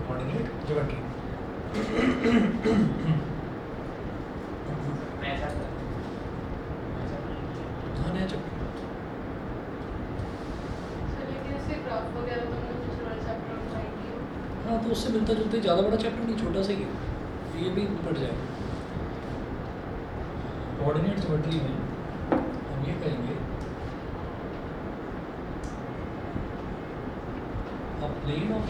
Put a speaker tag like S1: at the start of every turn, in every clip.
S1: Coordinate geometry. हाँ नया chapter. हाँ तो उससे मिलता जुलता ही, ज़्यादा बड़ा चैप्टर नहीं, छोटा सा ही है, तो ये भी पढ़ जाएगा। कोऑर्डिनेट ज्योमेट्री में हम ये कहेंगे a plane of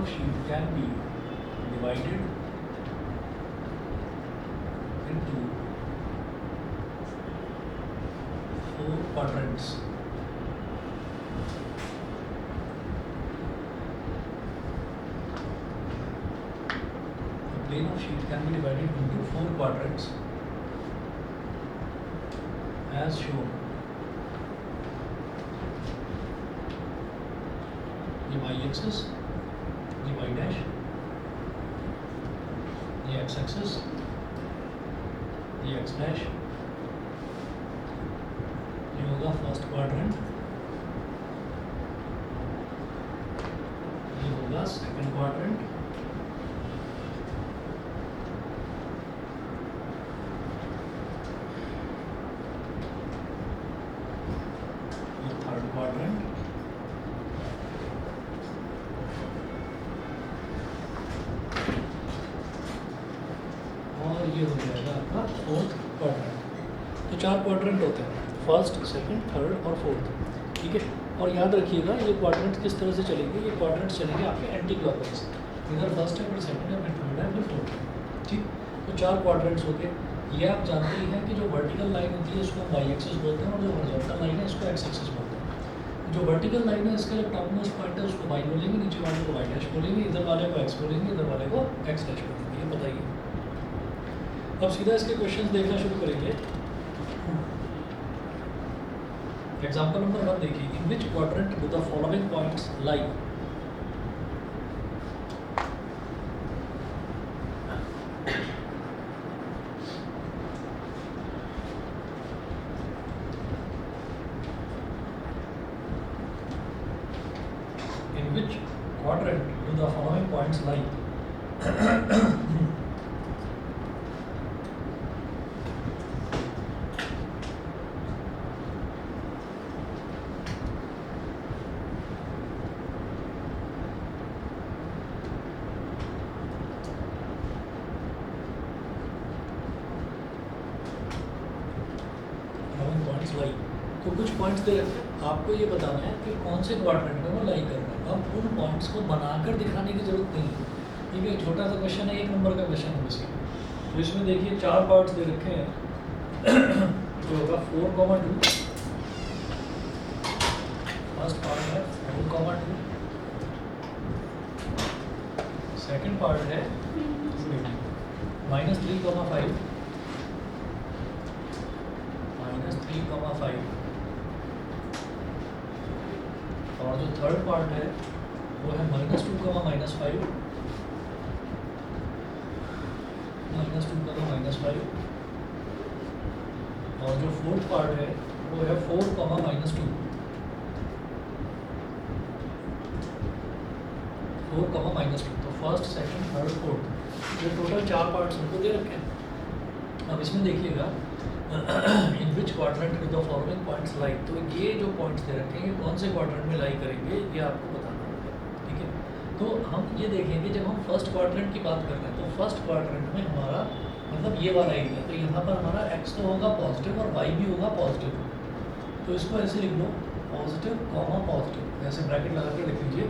S1: sheet can be divided into 4 quadrants. A plane of sheet can be divided into 4 quadrants as shown. The y-axis, the y dash, the x-axis, the x dash, ये होगा first quadrant, ये होगा second quadrant, ये third quadrant, और ये हो जाएगा आपका फोर्थ क्वाड्रेंट। तो 4 क्वाड्रेंट होते हैं, फर्स्ट, सेकंड, थर्ड और फोर्थ, ठीक है। और याद रखिएगा ये क्वाड्रेंट किस तरह से चलेंगे, ये क्वाड्रेंट चलेंगे आपके एंटी क्लॉकवाइज, इधर फर्स्ट है, फिर सेकंड है, फिर थर्ड है, फिर फोर्थ है, ठीक। तो 4 क्वाड्रेंट्स होते हैं। ये आप जानते ही हैं कि जो वर्टिकल लाइन होती है उसको हम वाई एक्सिस बोलते हैं, और जो हॉरिजॉन्टल लाइन है इसको एक्स एक्सिस बोलते हैं। जो वर्टिकल लाइन है इसका जो टॉप मोस्ट पॉइंट है उसको वाई बोलेंगे, नीचे वाले को वाई डैश बोलेंगे, इधर वाले को एक्स बोलेंगे, इधर वाले को एक्स डैश बोलेंगे। ये बताइए। अब सीधा इसके क्वेश्चन देखना शुरू करेंगे। एग्जाम्पल नंबर 1 देखिए, in which quadrant do the following points lie. In which quadrant do the following points lie. तो कुछ पॉइंट्स दे रखे हैं, आपको ये बताना है कि कौन से क्वाड्रेंट में वो लाई कर रहा है। अब उन पॉइंट्स को बनाकर दिखाने की जरूरत नहीं है, ठीक है। छोटा सा क्वेश्चन है, 1 नंबर का क्वेश्चन है बेसिकली। तो इसमें देखिए 4 पार्ट्स दे रखे हैं, जो होगा 4,2, फर्स्ट पार्ट है 4,2, सेकंड पार्ट है -3,5, -3,5, और जो थर्ड पार्ट है वो है -2, -5, -2, -5, और जो फोर्थ पार्ट है वो है 4, -2, 4, -2। तो फर्स्ट, सेकंड, थर्ड, फोर्थ, ये टोटल 4 पार्ट्स उनको दे रखे हैं। अब इसमें देखिएगा in which quadrant with the following points lie. तो ये जो पॉइंट्स दे रखे हैं ये कौन से क्वाड्रेंट में लाई करेंगे ये आपको बताना होगा, ठीक है। तो हम ये देखेंगे, जब हम फर्स्ट क्वाड्रेंट की बात करते हैं तो फर्स्ट क्वाड्रेंट में हमारा मतलब ये वाला एरिया, तो यहाँ पर हमारा एक्स तो होगा पॉजिटिव और वाई भी होगा पॉजिटिव। तो इसको ऐसे लिख लो, पॉजिटिव कॉमा पॉजिटिव, ऐसे ब्रैकेट लगा कर लिख लीजिए,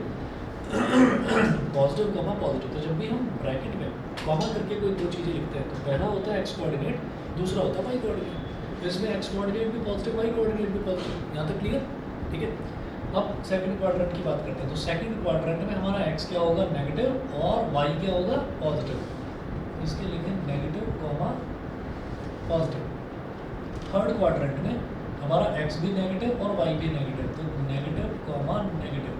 S1: पॉजिटिव कॉमा पॉजिटिव। तो जब भी हम ब्रैकेट में कॉमा करके कोई 2 चीज़ें लिखते हैं तो पहला होता है एक्स कोऑर्डिनेट, दूसरा होता है वाई कोऑर्डिनेट। तो इसमें एक्स कोऑर्डिनेट भी पॉजिटिव, वाई कोऑर्डिनेट भी पॉजिटिव, यहाँ तक क्लियर, ठीक है। अब सेकंड क्वाड्रेंट की बात करते हैं। तो सेकंड क्वाड्रेंट में हमारा एक्स क्या होगा नेगेटिव और वाई क्या होगा पॉजिटिव। इसके लिखें negative comma positive. Third quadrant में हमारा x भी नेगेटिव और y भी नेगेटिव, तो negative comma negative.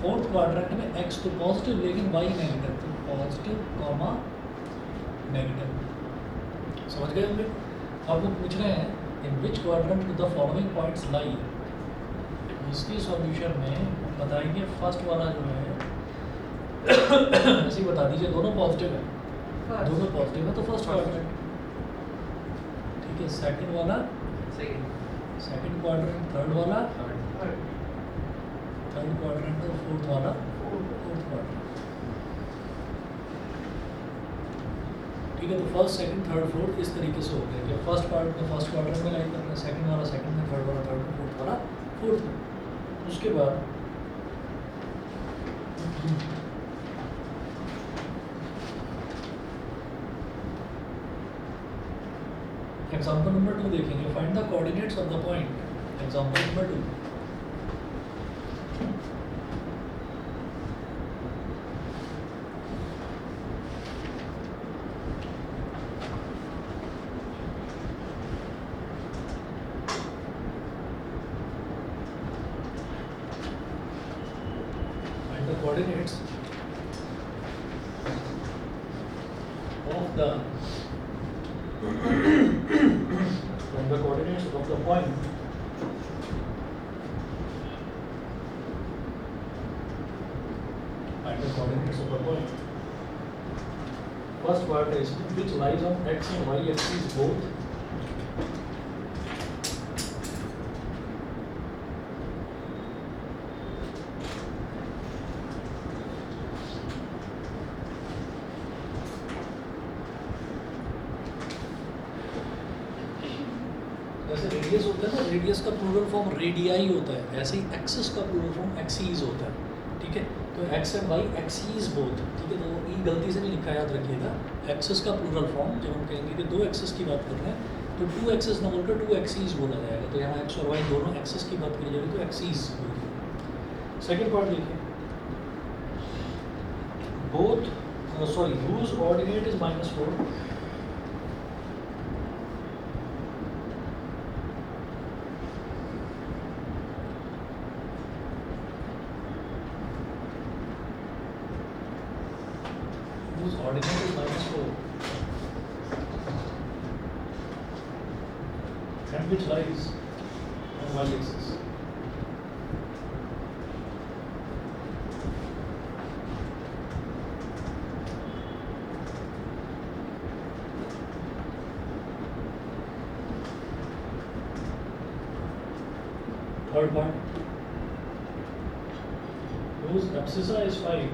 S1: Fourth quadrant में x तो पॉजिटिव लेकिन y नेगेटिव, तो पॉजिटिव कॉमा नेगेटिव। समझ गए होंगे। अब वो पूछ रहे हैं in which quadrant the following points lie. इसकी सॉल्यूशन में बताएंगे फर्स्ट वाला जो है ऐसे ही बता दीजिए, दोनों पॉजिटिव है, दोनों पॉजिटिव है तो फर्स्ट क्वाड्रेंट, ठीक है। सेकंड वाला सेकंड क्वाड्रेंट, थर्ड वाला थर्ड क्वाड्रेंट और फोर्थ वाला फोर्थ क्वाड्रेंट, ठीक है। तो फर्स्ट सेकंड थर्ड फोर्थ इस तरीके से हो गया कि फर्स्ट पार्ट में फर्स्ट क्वाड्रेंट में लाइन करना है, सेकंड वाला सेकंड में, थर्ड वाला थर्ड में, फोर्थ वाला फोर्थ में। उसके बाद एग्जाम्पल नंबर 2 देखेंगे, find the coordinates of the point. Example number 2, find the coordinates of the from the coordinates of the point and the coordinates of the point. First part is which lies on x and y axes both. जैसे radius होता है ना, radius का plural form radii होता है, ऐसे ही axis का प्लूरल फॉर्म एक्सीज होता है, ठीक है। तो X and Y axes both, ठीक है। तो ई गलती से नहीं लिखा, याद रखिएगा। एक्सिस का प्लूरल फॉर्म जब हम कहेंगे कि दो एक्सिस की बात कर रहे हैं तो टू एक्सिस ना बोलकर टू एक्सीज बोला जाएगा। तो यहाँ एक्स और वाई दोनों एक्सिस की बात करी जाएगी तो एक्सीज बोलिए। सेकेंड पार्ट देखिए, both sorry whose ordinate is -4 whose ordinate is -4 and which lies on y-axis. Third part, whose abscissa is 5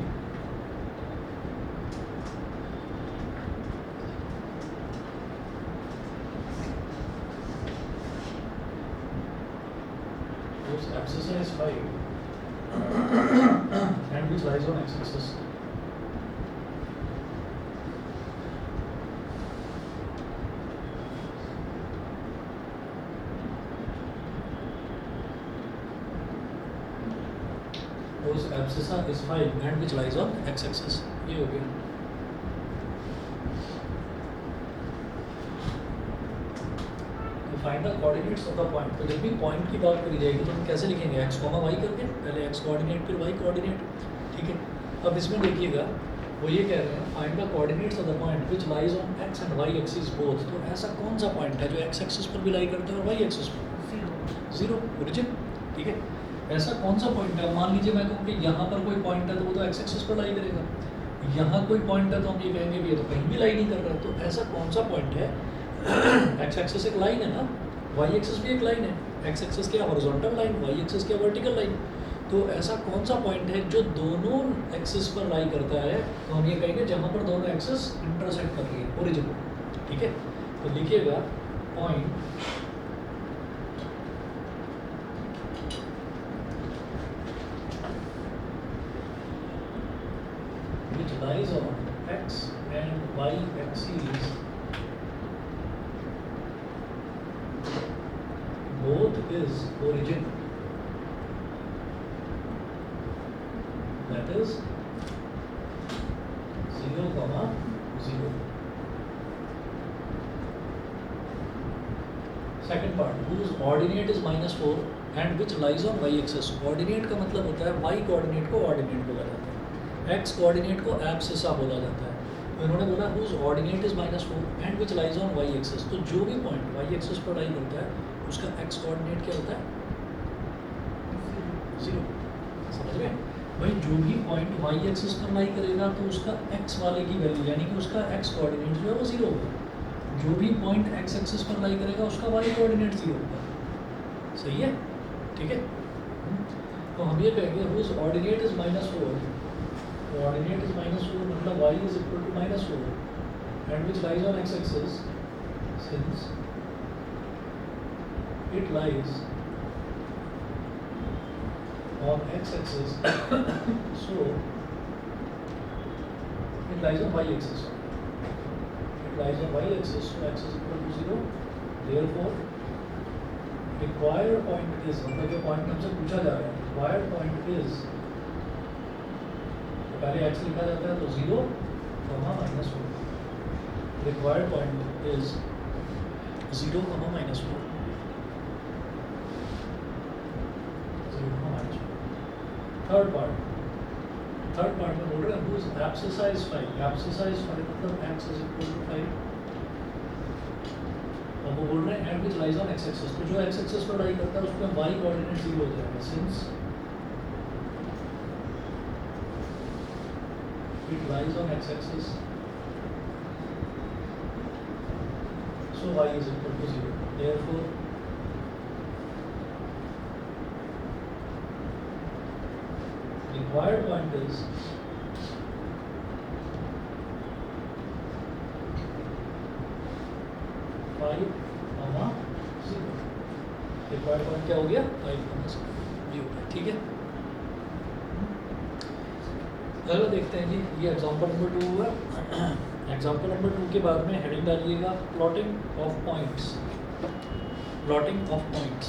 S1: whose abscissa is 5 and which lies on x-axis. Whose abscissa is 5 and which lies on x-axis. ये हो गया। Find the coordinates of the point. तो जब भी point की बात करी जाएगी तो हम कैसे लिखेंगे, एक्स कॉमा वाई करके, पहले एक्स कोऑर्डिनेट फिर वाई कोऑर्डिनेट, ठीक है। अब इसमें देखिएगा वो ये कह रहे हैं find the coordinates of the point which lies on X and Y axis both. तो ऐसा कौन सा पॉइंट है जो एक्स एक्सिस पर भी लाई करता है और वाई एक्सिस पर? जीरो, ओरिजिन, ठीक है। ऐसा कौन सा पॉइंट है, मान लीजिए मैं कहूँ कि यहाँ पर कोई पॉइंट है तो वो तो एक्स एक्सिस पर लाई करेगा, यहाँ कोई पॉइंट है तो हम ये कहेंगे भी ये तो कहीं भी लाई नहीं कर रहा। तो ऐसा कौन सा पॉइंट है, एक्स एक्सिस एक लाइन है ना, वाई एक्सिस भी एक लाइन है, एक्स एक्सिस क्या हॉरिजॉन्टल लाइन, वाई एक्सिस क्या वर्टिकल लाइन। तो ऐसा कौन सा पॉइंट है जो दोनों एक्सिस पर लाई करता है, तो हम ये कहेंगे जहाँ पर दोनों एक्सिस इंटरसेक्ट कर रही है, ओरिजिन, ठीक है। तो लिखिएगा point which lies on x and y axes both is origin, that is 0, 0. Second part whose ordinate is -4 and which lies on y axis. Coordinate का मतलब होता है y कोऑर्डिनेट को ऑर्डिनेट बोला जाता है, x कोऑर्डिनेट को एब्सिसा बोला जाता है। तो इन्होंने बोला whose ordinate is -4 and which lies on y axis। तो जो भी पॉइंट y axis पर लाई करता है उसका x कोऑर्डिनेट क्या होता है? 0। समझ गए भाई? जो भी पॉइंट y एक्सिस पर लाई करेगा तो उसका x वाले की वैल्यू यानी कि उसका x कोऑर्डिनेट जो है वो 0 होगा। जो भी पॉइंट x एक्सिस पर लाई करेगा उसका y कोऑर्डिनेट 0 होगा। सही है? ठीक है। तो हम ये कहेंगे whose ordinate is -4, coordinate is -4 मतलब y is equal to -4 and which lies on x axis since it lies on x axis so it lies on y axis, it lies on y axis, so x is equal to 0, therefore required point is, मतलब जो point हमसे पूछा जा रहा है required point is, तो पहले x लिखा जाता है तो 0, -4, required point is 0, -4, third part में बोल रहे हैं whose abscissa is 5, abscissa is 5 मतलब x is equal to 5। अब वो बोल रहे हैं and which lies on x axis, तो जो x axis पर लाई करता है उसमें y कोऑर्डिनेट 0 हो जाएगा since it lies on x axis so y is equal to 0, therefore required point is required point क्या हो गया? 5, 0। ठीक है। चलो देखते हैं जी, ये एग्जांपल नंबर 2 हुआ। एग्जांपल नंबर 2 के बाद में हेडिंग डालिएगा plotting of points, plotting of points.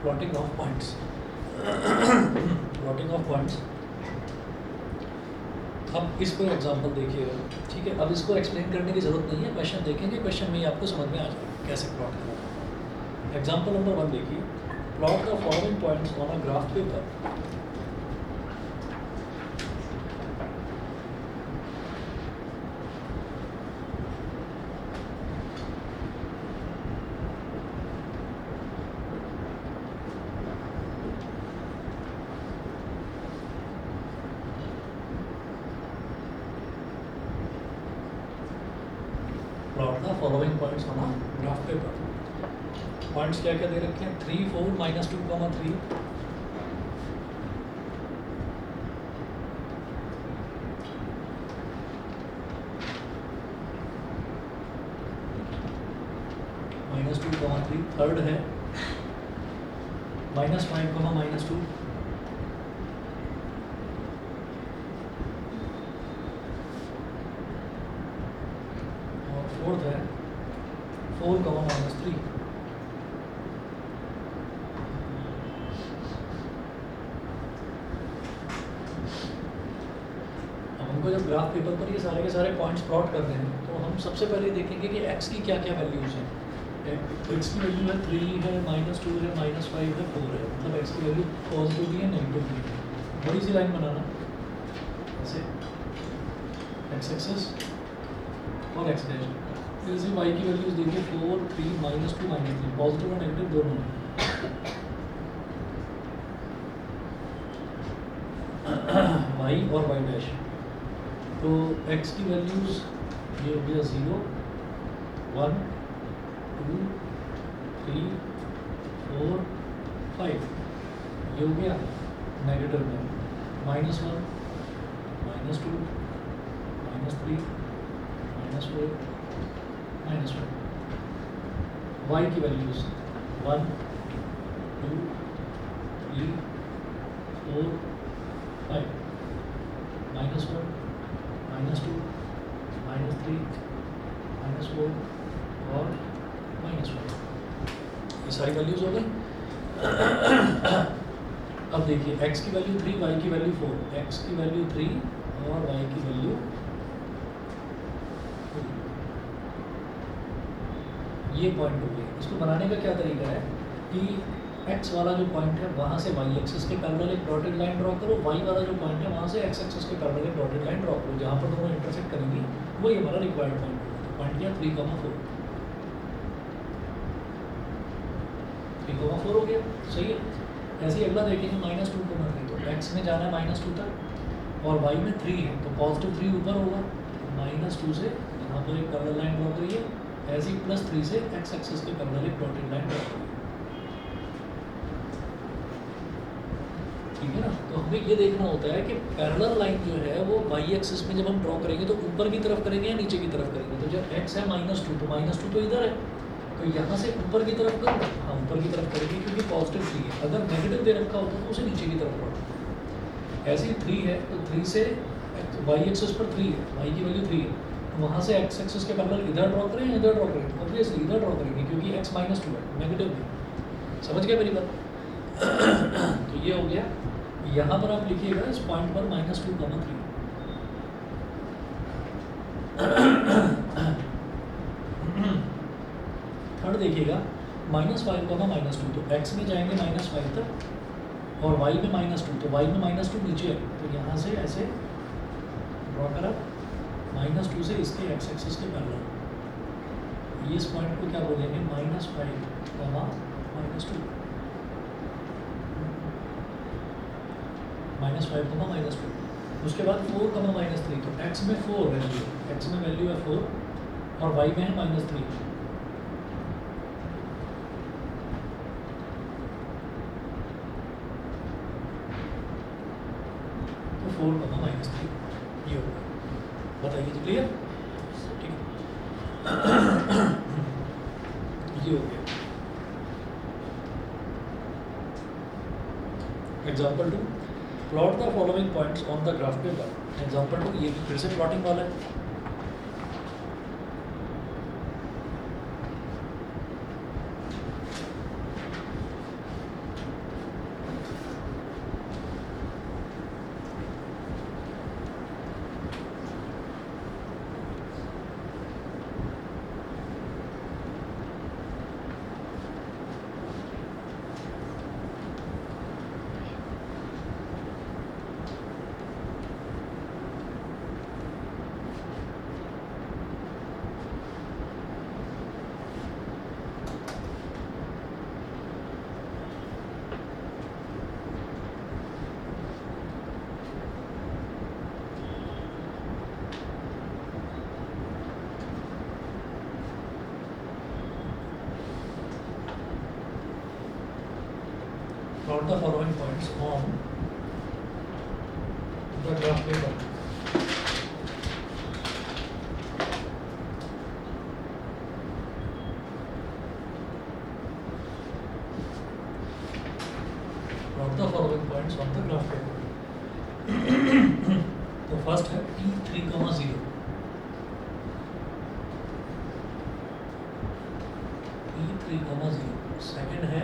S1: Plotting of points, plotting of points. अब इस पर एग्जांपल देखिएगा, ठीक है। अब इसको एक्सप्लेन करने की ज़रूरत नहीं है, क्वेश्चन देखेंगे, क्वेश्चन में ही आपको समझ में आ जाएगा कैसे प्लॉट करना। एग्जांपल नंबर 1 देखिए, plot the following points on a graph paper. Plot the following points on a graph paper. Points क्या क्या दे रखे हैं? 3, 4, -2, 3, -2, 3। थर्ड है -5, -2। फोर्थ है 4, -3। अब हमको जब ग्राफ पेपर पर ये सारे के सारे पॉइंट्स प्लॉट कर रहे हैं तो हम सबसे पहले देखेंगे कि x की क्या क्या वैल्यूज हैं। x की वैल्यू है 3 है, -2 है, -5 है, 4 है। मतलब x की वैल्यू पॉजिटिव भी है, नेगेटिव भी है। बड़ी सी लाइन बनाना ऐसे, x एक्सिस और x डैश। जैसे y की वैल्यूज देखिए 4, 3, -2, -3, पॉजिटिव और नेगेटिव दोनों हैं। y और y डैश, तो x की वैल्यूज ये हो गया 0, 1, 2, 3, 4, 5। ये हो गया नेगेटिव में -1 -2 -3 -4 -1 y की वैल्यूज 1 2 3 4 5 -1 -2 -3 -4 और -1 ये सारी वैल्यूज हो गई। अब देखिए x की वैल्यू 3, y की वैल्यू 4, x की वैल्यू 3 और y की वैल्यू 2। ये पॉइंट हो गया। इसको बनाने का क्या तरीका है कि x वाला जो पॉइंट है वहाँ से y एक्सिस के पैरेलल एक डॉटेड लाइन ड्रॉ करो, y वाला जो पॉइंट है वहाँ से x एक्सिस के पैरेलल एक डॉटेड लाइन ड्रॉ करो, जहाँ पर दोनों इंटरसेक्ट करेंगी वही हमारा रिक्वायर्ड पॉइंट होगा। तो पॉइंट क्या 3,4 3,4 हो गया, सही है। ऐसे ही अगला देखेंगे -2 को मर गई, तो x में जाना है -2 तक और y में 3 है तो +3 ऊपर होगा। -2 से यहाँ पर एक पैरेलल लाइन ड्रॉ करिए, ऐसे ही +3 से x एक्सिस के पैरेलल एक डॉटेड लाइन ड्रॉ करिए, ठीक है ना। तो हमें ये देखना होता है कि पैरेलल लाइन जो है वो y एक्सिस में जब हम ड्रॉ करेंगे तो ऊपर की तरफ करेंगे या नीचे की तरफ करेंगे। तो जब x है -2 तो -2 तो इधर है, तो यहाँ से ऊपर की तरफ करो, हाँ ऊपर की तरफ करेंगे क्योंकि +3 है। अगर नेगेटिव दे रखा होता तो उसे नीचे की तरफ रखो। ऐसे ही 3 है तो 3 से y एक्सिस पर 3 है, y की वैल्यू 3 है, तो वहाँ से x एक्सिस के पैरेलल इधर ड्रॉ करें या इधर ड्रॉ करें, ऑब्वियसली इधर ड्रॉ करेंगे क्योंकि x -2 है, नेगेटिव है। समझ गए मेरी बात? तो ये हो गया। यहाँ पर आप लिखिएगा इस पॉइंट पर -2, 3। थर्ड देखिएगा -5, -2, तो x में जाएंगे -5 तक और y में -2, तो y में -2 नीचे है, तो यहाँ से ऐसे ड्रॉ करा -2 से इसके x एक्सिस के पैरेलल। ये इस पॉइंट को क्या बोलेंगे -5, -2 -5, -2। उसके बाद 4, -3, तो x में 4 वैल्यू है, x में वैल्यू है 4 और y में है -3। तो 4, -3 ये होगा। बताइए तो क्लियर? ठीक है। ये हो गया। Example 2, plot the following points on the graph paper. Example 2 ये फिर से प्लॉटिंग वाला है। Plot the following points on the graph paper. Plot the following points on the graph paper. तो फर्स्ट है P3,0, P3,0। सेकेंड है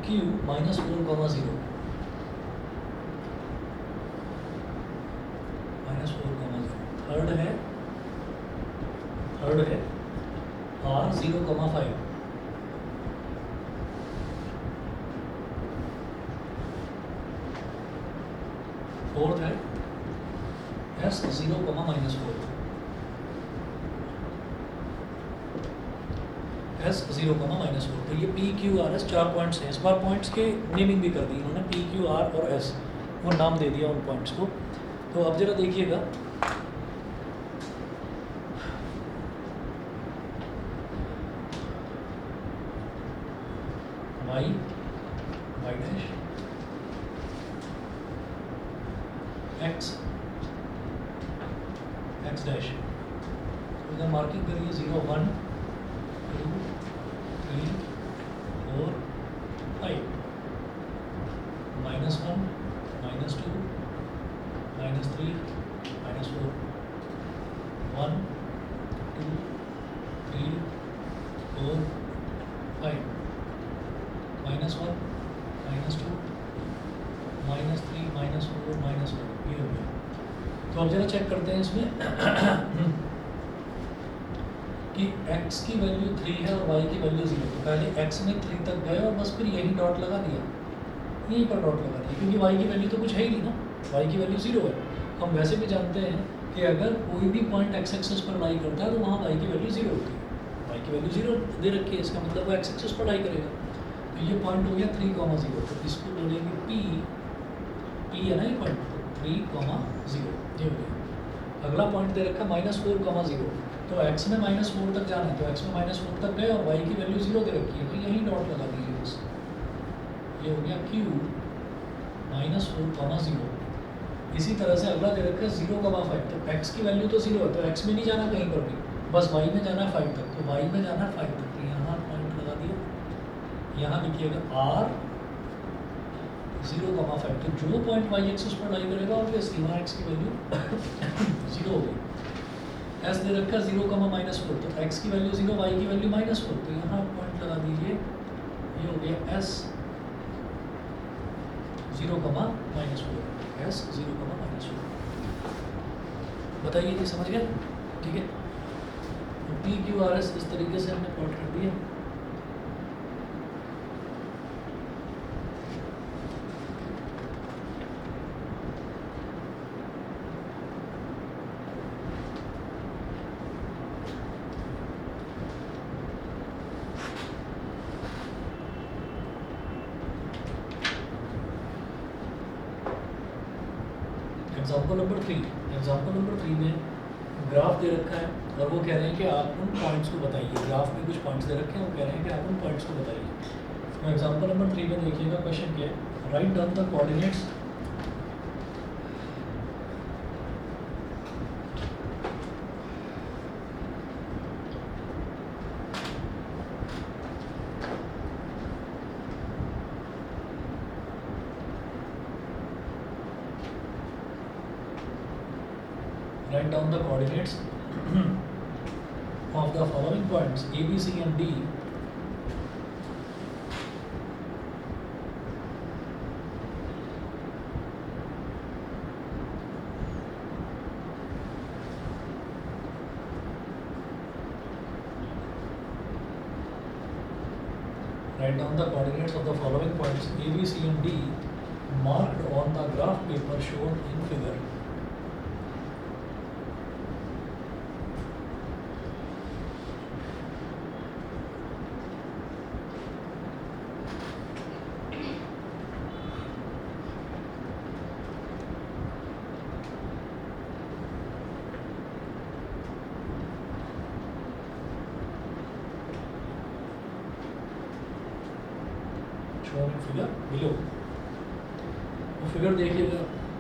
S1: Q -4,0, -4,0। Third है R0,5। Fourth है S0, -4। S0, -4। तो ये P, Q, R, S 4 points हैं। इस बार points के नेमिंग भी कर दी इन्होंने, P, Q, R और S, वो नाम दे दिया उन पॉइंट्स को। तो अब जरा देखिएगा y Y dash X X dash. इधर मार्किंग करिए 0 1 2 3 4 5 -1 -2 -3 -4 1 2 3 4 5 -1 -2 -3 -4 -1 ये हो गया। तो अब जरा चेक करते हैं इसमें कि x की वैल्यू 3 है और y की वैल्यू 0। तो पहले x में 3 तक गए और बस फिर यही डॉट लगा दिया, यहीं पर डॉट लगा दिया, क्योंकि y की वैल्यू तो कुछ है ही नहीं ना, y की वैल्यू 0 है। हम वैसे भी जानते हैं कि अगर कोई भी पॉइंट x एक्सिस पर लाई करता है तो वहाँ y की वैल्यू 0 होती है। y की वैल्यू 0 दे रखी है, इसका मतलब वो x एक्सिस पर लाई करेगा। तो ये पॉइंट हो गया 3,0। तो इसको बोलेंगे p है ना ये पॉइंट, 3,0 ये हो गया। अगला पॉइंट दे रखा -4,0। तो x में -4 तक जाना है, तो x में -4 तक गए और y की वैल्यू 0 दे रखी है, तो यहीं डॉट लगा दीजिए बस। ये हो गया q -4,0। इसी तरह से अगला दे रखा है 0,5। तो x की वैल्यू तो 0 है, तो x में नहीं जाना कहीं पर भी, बस y में जाना है 5 तक। तो y में जाना है 5 तक, तो यहाँ पॉइंट लगा दिया। यहाँ लिखिएगा r 0,5। तो जो पॉइंट y एक्सिस पर लाई करेगा ऑब्वियसली वहाँ x की वैल्यू 0 होगी। s दे रखा 0,-4, तो x की वैल्यू 0, y की वैल्यू -4। तो यहाँ पॉइंट लगा दीजिए, ये हो गया s 0,-4, s 0,-4। बताइए जी, समझ गए? ठीक है। तो p q r s इस तरीके से हमने प्लॉट कर दिया। एग्जाम्पल नंबर 3 में ग्राफ दे रखा है और वो कह रहे हैं कि आप उन पॉइंट्स को बताइए। ग्राफ में कुछ पॉइंट्स दे रखे हैं, वो कह रहे हैं कि आप उन पॉइंट्स को बताइए। तो एग्जाम्पल नंबर 3 में देखिएगा क्वेश्चन क्या है, write down the coordinates write down the coordinates of the following points A, B, C and D write down the coordinates of the following points A, B, C and D marked on the graph paper shown in figure। Figure below, वो figure देखिएगा,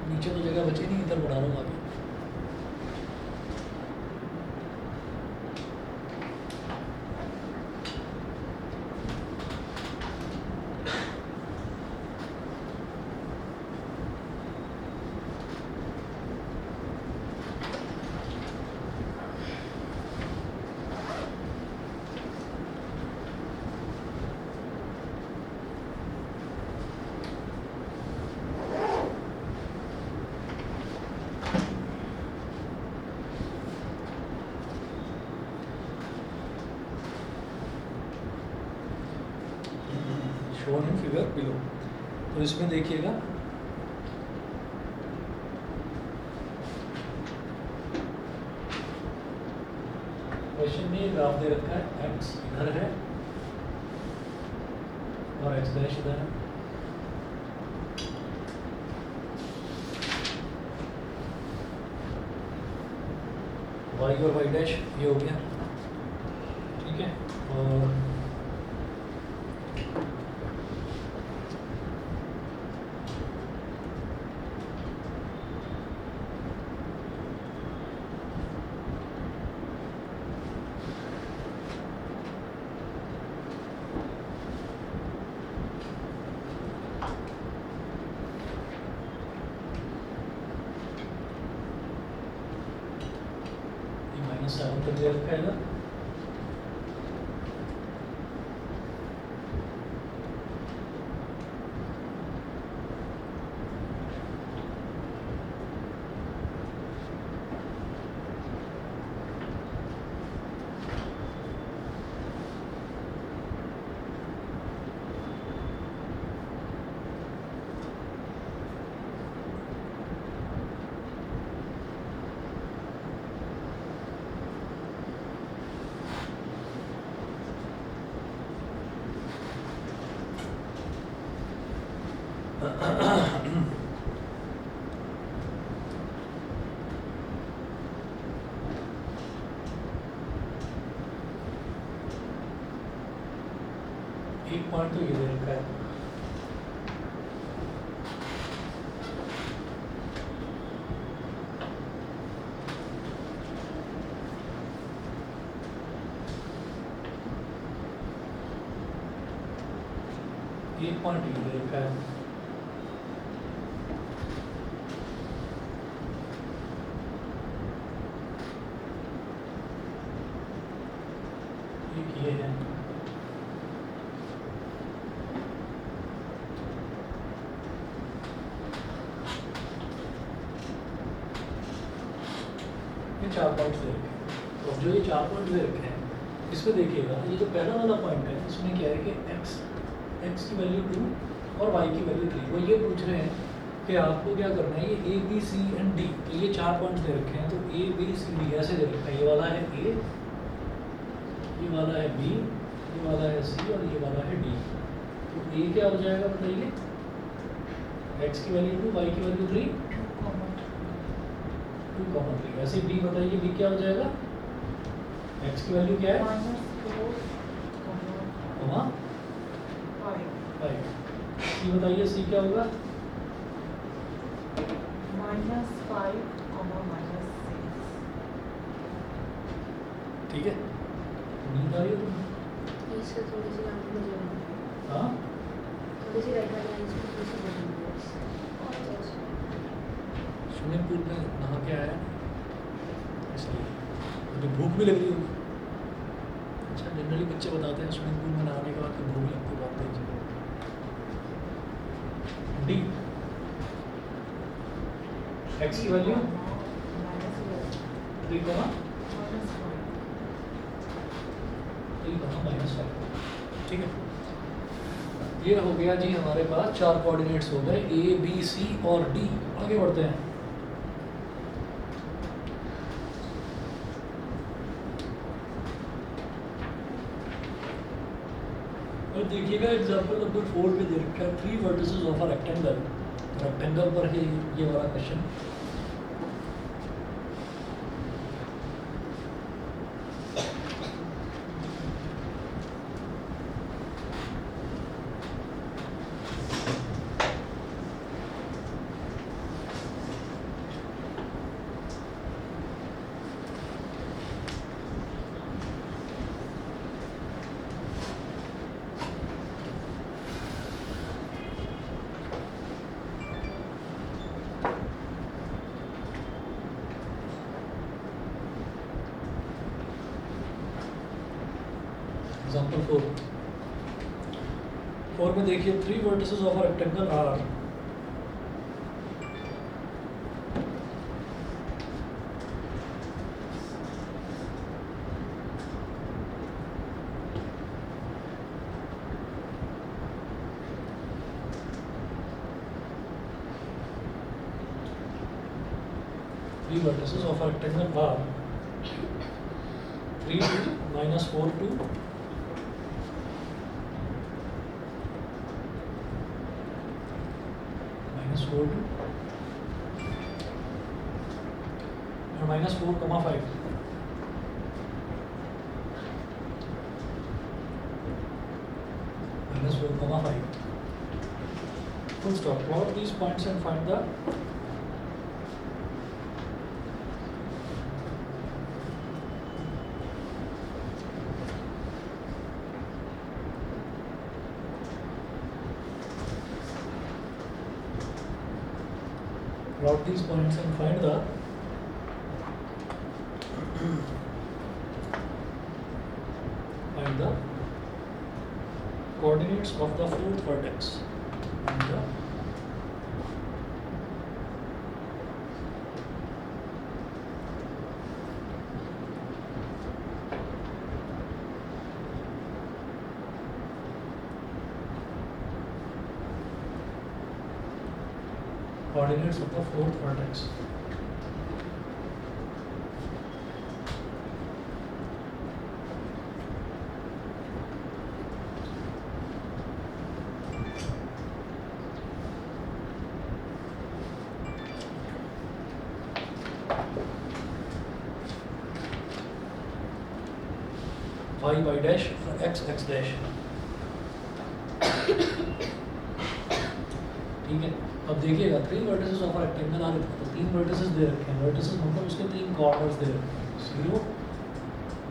S1: नीचे तो जगह बची नहीं, इधर बढ़ा लूँगा आगे। Shown in figure below. तो इसमें देखिएगा क्वेश्चन में ग्राफ दे रखा है, x इधर है और x डैश इधर है। y और y डैश ये हो गया, ठीक है। और दे रखा है इधर, एक पॉइंट तो ये दे रखा है, एक पॉइंट ये दे रखा है, एक ये है, ये 4 पॉइंट्स दे रखे हैं। तो जो ये 4 पॉइंट दे रखे हैं इसमें देखिएगा, ये जो पहला वाला पॉइंट है इसमें क्या है कि x की वैल्यू 2 और y की वैल्यू 3, वो ये पूछ रहे हैं कि आपको क्या करना है, ये A B C and D, तो ये 4 पॉइंट्स दे रखे हैं, तो A B C D ऐसे दे रखा है, ये वाला है A, ये वाला है B, ये वाला है C और ये वाला है D। तो A क्या हो जाएगा बताइए, x की वैल्यू 2, y की वैल्यू 3, 2,3। ऐसे B बताइए, B क्या हो जाएगा, x की वैल्यू क्या है, -5। C बताइए, C क्या होगा,
S2: -5, -6।
S1: ठीक है। नींद आ रही है तुम्हें?
S3: इससे थोड़ी सी आगे हो जाएगी,
S1: हाँ,
S3: थोड़ी सी राइट वाला इसमें थोड़ी सी बदल
S1: स्विमिंग पूल में नहा के आया इसलिए मुझे भूख भी लग रही होगी। अच्छा, जनरली बच्चे बताते हैं स्विमिंग पूल में नहाने के बाद तो भूख लगती है बहुत तेज। डी, एक्स की वैल्यू 3,-5, ठीक है। ये हो गया जी हमारे पास 4 कोऑर्डिनेट्स हो गए, ए बी सी और डी। आगे बढ़ते हैं। और देखिएगा एग्जांपल नंबर 4 में दे रखा है 3 vertices of a rectangle. Rectangle पर है ये वाला क्वेश्चन। एग्जाम्पल 4 में देखिए 3 vertices of a rectangle are vertices of a rectangle are 3 2 minus 4 2 minus 4 2 और minus 4 comma 5 minus 4 comma 5 full stop. Plot these points and find the plot these points and find the coordinates of the fourth vertex on the coordinates of the fourth vertex. Y dash और x dash. ठीक है, अब देखिएगा 3 vertices of rectangle are तो 3 vertices दे रखे हैं. Vertices मतलब उसके 3 कॉर्नर्स दे रखे हैं. 0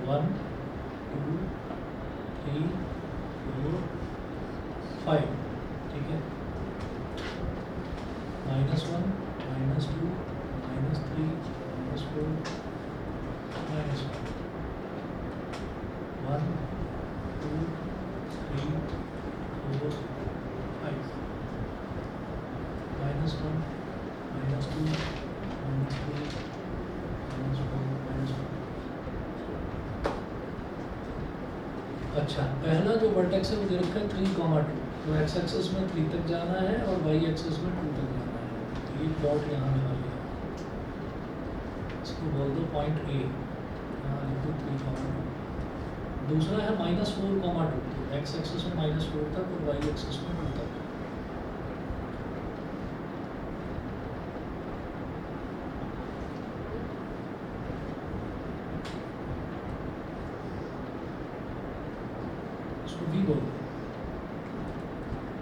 S1: 1 2 3 4 5. ठीक है, -1 -2 -3 -4 -1 1 2 3 4 5 -1 -2 -3 -4 -1. अच्छा, पहला जो वर्टेक्स है वो दे रखा है 3,2. तो एक्स एक्सिस में 3 तक जाना है और वाई एक्सिस में 2 तक जाना है. तो ये प्लॉट यहाँ बना लिया. इसको बोल दो पॉइंट ए. यहाँ लिख दो 3,2. दूसरा है -4,2. तो एक्स एक्सिस में -4 तक और वाई एक्सिस में 2 तक. इसको भी बोल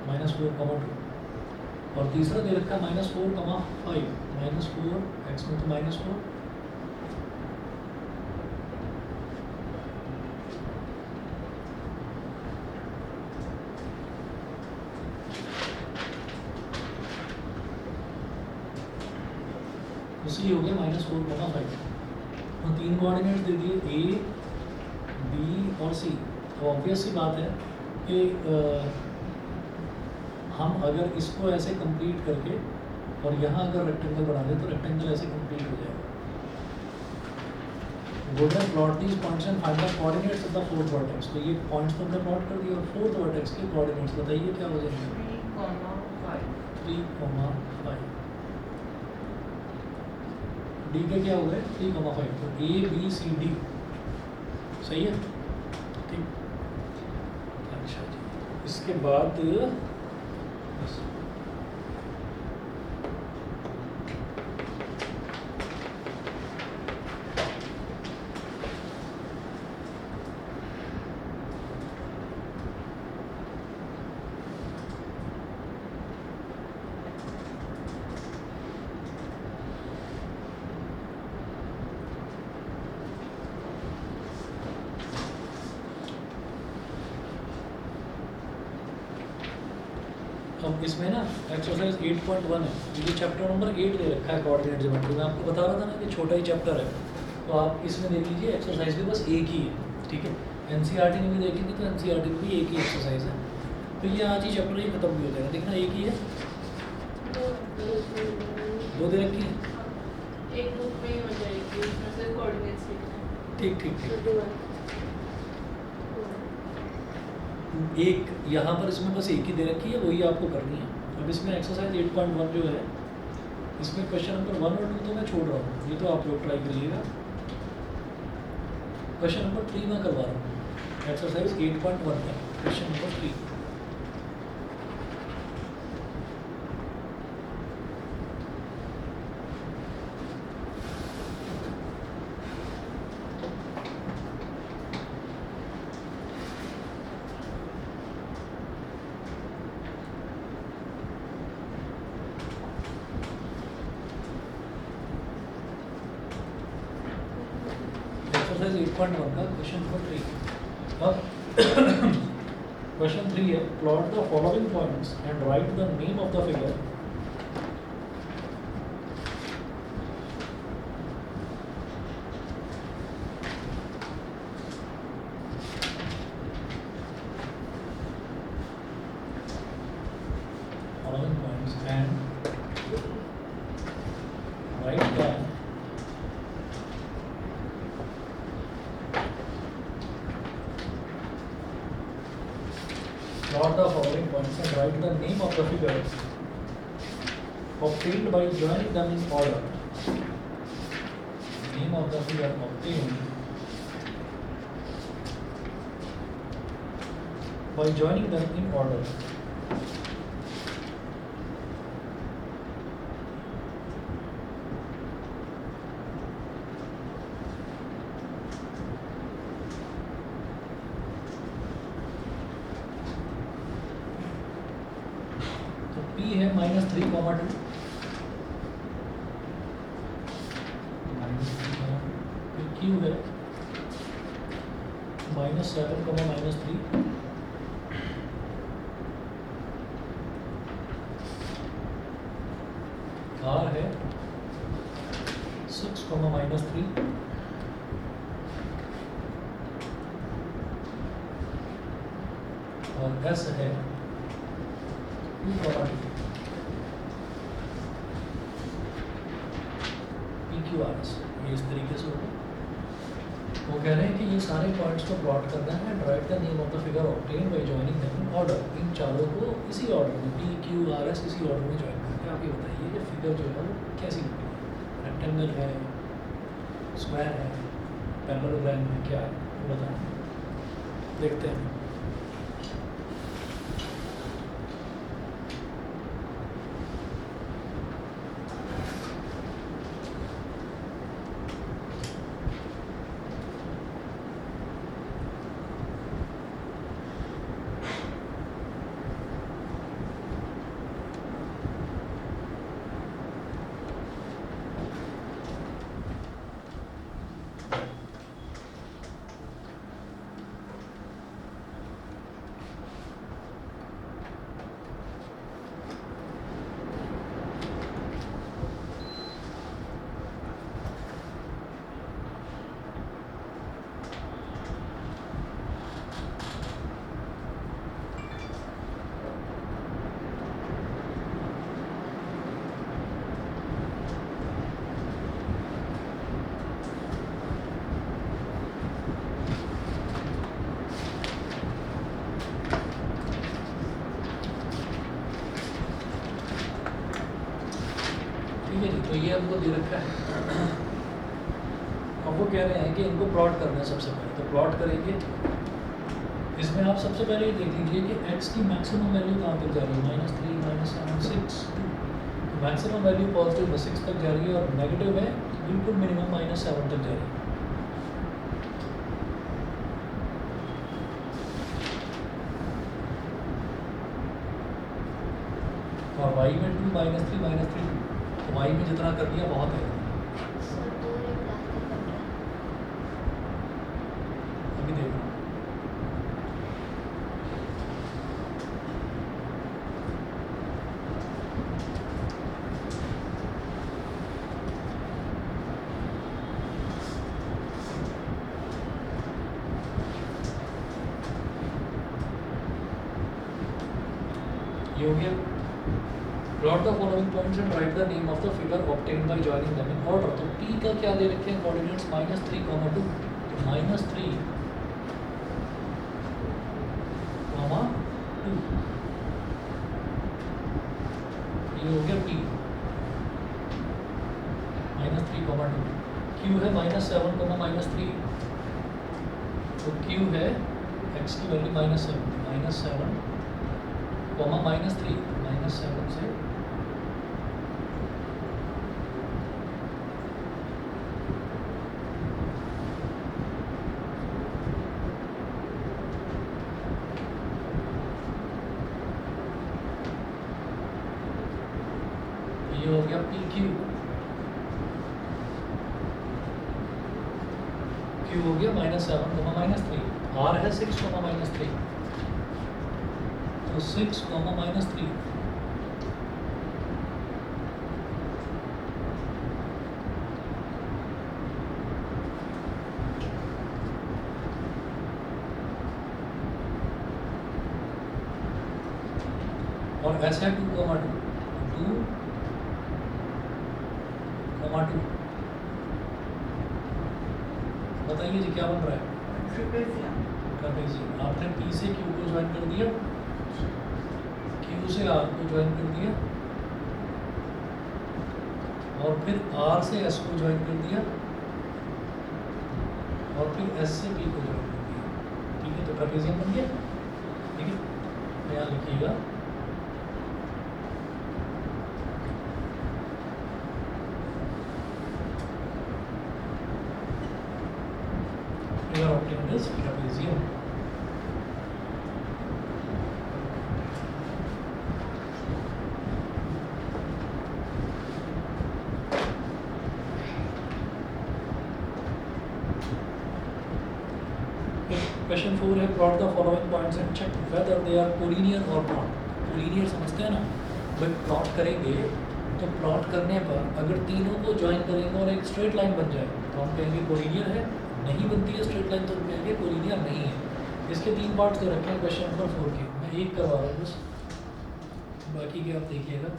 S1: -4,2. और तीसरा दे रखा है -4,5. -4 एक्स में तो -4 इसलिए हो गया -4,5. तो 3 कोऑर्डिनेट्स दे दिए ए बी और सी. तो ऑब्वियस सी बात है कि हम अगर इसको ऐसे कंप्लीट करके और यहाँ अगर रेक्टेंगल बना दें तो रेक्टेंगल ऐसे कंप्लीट हो जाएगा. Go and plot these points and find the coordinates of the fourth vertex. तो ये पॉइंट्स तो हमने प्लॉट कर दिए और फोर्थ वर्टेक्स के कोऑर्डिनेट्स बताइए क्या हो जाएंगे. 3,5. डी के क्या हो गए 3,5. तो ए बी सी डी सही है. ठीक. अच्छा जी, इसके बाद बस अब इसमें ना एक्सरसाइज 8.1 है. ये चैप्टर नंबर 8 दे रखा है कोऑर्डिनेट ज्योमेट्री में. आपको बता रहा था ना कि छोटा ही चैप्टर है. तो आप इसमें देख लीजिए एक्सरसाइज भी बस एक ही है. ठीक है, एनसीईआरटी में भी देखेंगे तो एनसीईआरटी में भी एक ही एक्सरसाइज है. तो ये आज ही चैप्टर ही खत्म भी हो जाएगा. देखना एक ही है. 2 दे रखी है.
S4: एक बुक में ही हो जाएगी, उसमें से कोऑर्डिनेट्स लिखना है.
S1: ठीक ठीक ठीक. एक यहाँ पर इसमें बस एक ही दे रखी है, वही आपको करनी है. अब इसमें एक्सरसाइज 8.1 जो है इसमें क्वेश्चन नंबर 1 और 2 तो मैं छोड़ रहा हूँ. ये तो आप लोग ट्राई करिएगा. क्वेश्चन नंबर 3 मैं करवा रहा हूँ. एक्सरसाइज 8.1 है क्वेश्चन नंबर 3. एक्सरसाइज 8.1 का क्वेश्चन नंबर 3. अब क्वेश्चन 3 है plot the following points and write the name of the figure and write down plot the following points and write the name of the figures obtained by joining them in order. Name of the figure obtained by joining them in order. तो P है -3, 2 फिर Q है -7, -3 R है 6, -3 और S है 2, 2 PQRS ये इस तरीके से होगा। वो कह रहे हैं कि ये सारे पॉइंट्स को प्लॉट करना है and write the name of the figure obtain by joining them in order. इन चारों को इसी ऑर्डर में PQRS इसी ऑर्डर में जॉइन करके आप ये बताइए कि फिगर जो है वो कैसी होती है, रेक्टेंगल है, स्क्वायर है, पैरेललोग्राम है, क्या है वो बताएं। देखते हैं। ठीक है जी, तो ये हमको दे रखा है। अब वो कह रहे हैं कि इनको प्लॉट करना है सबसे पहले, तो प्लॉट करेंगे। इसमें आप सबसे पहले ये देख लीजिए कि x की मैक्सिमम वैल्यू कहाँ तक जा रही है, -3, -7, 6। तो मैक्सिमम वैल्यू पॉजिटिव 6 तक जा रही है और नेगेटिव है बिल्कुल मिनिमम -7 तक जा रही है। और y में 2, -3, -3, तो y में जितना कर दिया बहुत है।
S3: सर 2 एक लाख तक कर रहा
S1: अभी देखो ये हो गया। Plot the following points and write the name of the figure obtained by joining them in order. तो P का क्या दे रखे हैं कोऑर्डिनेट्स -3, -2, तो -3, 2 ये हो गया P -3, 2। Q है -7, -3, तो Q है x की वैल्यू -7, -7, -3, -7 से ये हो गया PQ। Q हो गया -7, -3। R है 6, -3, तो 6, -3। और S है 2, 2, 2, 2। बताइए जी क्या बन रहा है?
S2: ट्रिपेजियम।
S1: ट्रेपेजियम। आपने P से Q को ज्वाइन कर दिया, Q से R को ज्वाइन कर दिया, और फिर R से S को ज्वाइन कर दिया, और फिर S से P को ज्वाइन कर दिया। ठीक है, तो ट्रेपेजियम बन गया। ठीक है, तो यहाँ लिखिएगा figure obtained is trapezium. Question 4 है plot the following points and check whether they are collinear or not. collinear समझते हैं ना, भाई प्लॉट करेंगे तो प्लॉट करने पर अगर तीनों को ज्वाइन करेंगे और एक स्ट्रेट लाइन बन जाए तो हम कहेंगे कोलिनियर है, नहीं बनती है स्ट्रेट लाइन तो हम कहेंगे कोलिनियर नहीं है। इसके 3 पार्ट्स दे रखे हैं क्वेश्चन नंबर 4 के, मैं एक करवा रहा हूँ बस, बाकी के आप देखिएगा।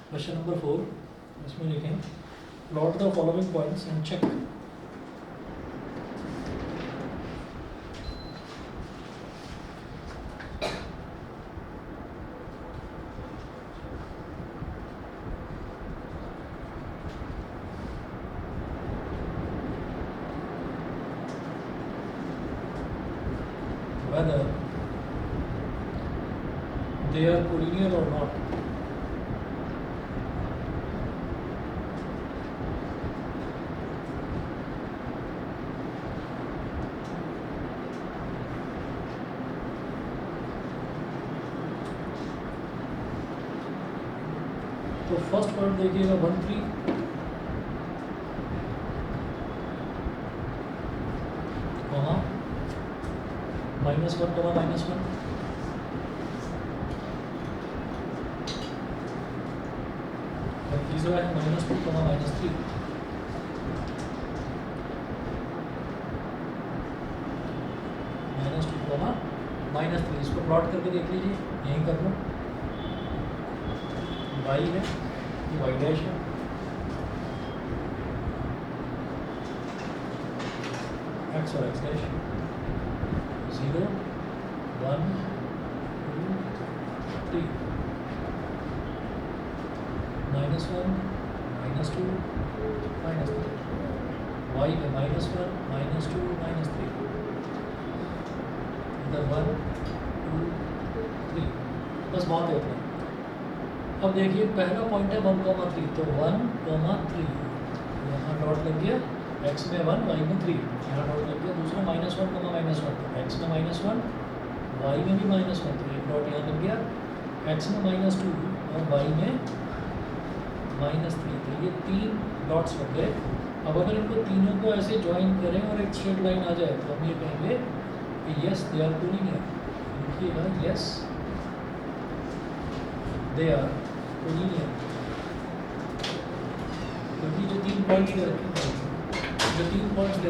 S1: क्वेश्चन नंबर 4 इसमें लिखें plot the following points and check whether they are collinear or not. तो फर्स्ट पॉइंट देखिएगा 1, 3, वहाँ -1, -1, और तीसरा है -2, -3, -2, -3। इसको प्लॉट करके देख लीजिए, यहीं कर लो। y है, ये y डैश है, x और x डैश, 0, 1, 2, 3, -1, -2, -3, y में -1, -2, -3, इधर 1, 2, 3, बस बहुत है इतना। अब देखिए पहला पॉइंट है 1, 3, तो 1, 3 यहाँ डॉट लग गया, x में 1, y में 3 यहाँ डॉट लग गया। दूसरा -1, -1, तो x में -1, y में भी -1, तो एक डॉट यहाँ लग गया। x में -2 और y में -3, तो ये 3 डॉट्स लग गए। अब अगर इनको तीनों को ऐसे ज्वाइन करें और एक स्ट्रेट लाइन आ जाए तो हम ये कहेंगे कि यस दे आर कोलिनियर। लिखिएगा यस दे आर कोलिनियर, क्योंकि जो 3 पॉइंट्स दे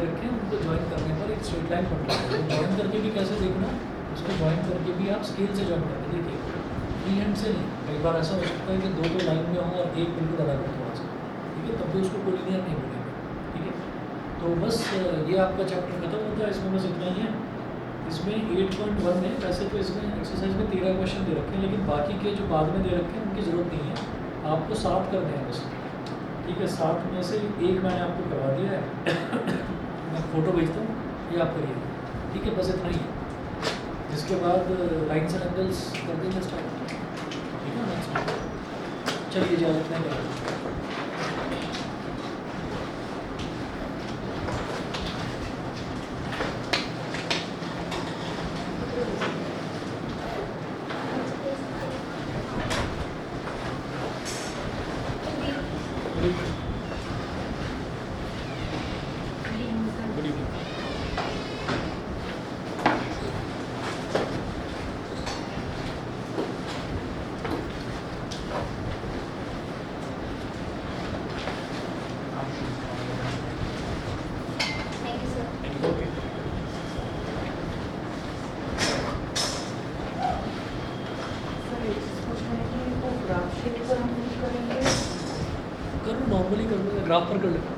S1: रखे हैं, उनको ज्वाइन करने पर एक स्ट्रेट लाइन बन रहा है। तो ज्वाइन करके भी कैसे देखना, उसको ज्वाइन करके भी आप स्केल से ज्वाइन करके देखिए, फ्री हैंड से नहीं। कई बार ऐसा हो सकता है कि 2 लाइन में हो और एक बिल्कुल अलग हो थोड़ा सा, ठीक है, तब भी उसको कोलिनियर नहीं बोलेंगे। ठीक है, तो बस ये आपका चैप्टर खत्म होता है, इसमें बस इतना ही है। इसमें 8.1 में वैसे तो इसमें एक्सरसाइज में 13 क्वेश्चन दे रखे हैं, लेकिन बाकी के जो बाद में दे रखे हैं उनकी ज़रूरत नहीं है, आपको 7 करने हैं बस। ठीक है, 7 में से एक मैंने आपको करवा दिया है मैं फ़ोटो भेजता हूँ, ये आप करिए। ठीक है, बस इतना ही है। इसके बाद लाइन्स एंड एंगल्स कर देंगे स्टार्ट। ठीक है ना, चलिए ज़्यादा इतना ही करें।
S3: Thank you, sir.
S1: Okay. Normally कर लो या ग्राफ पर कर लो।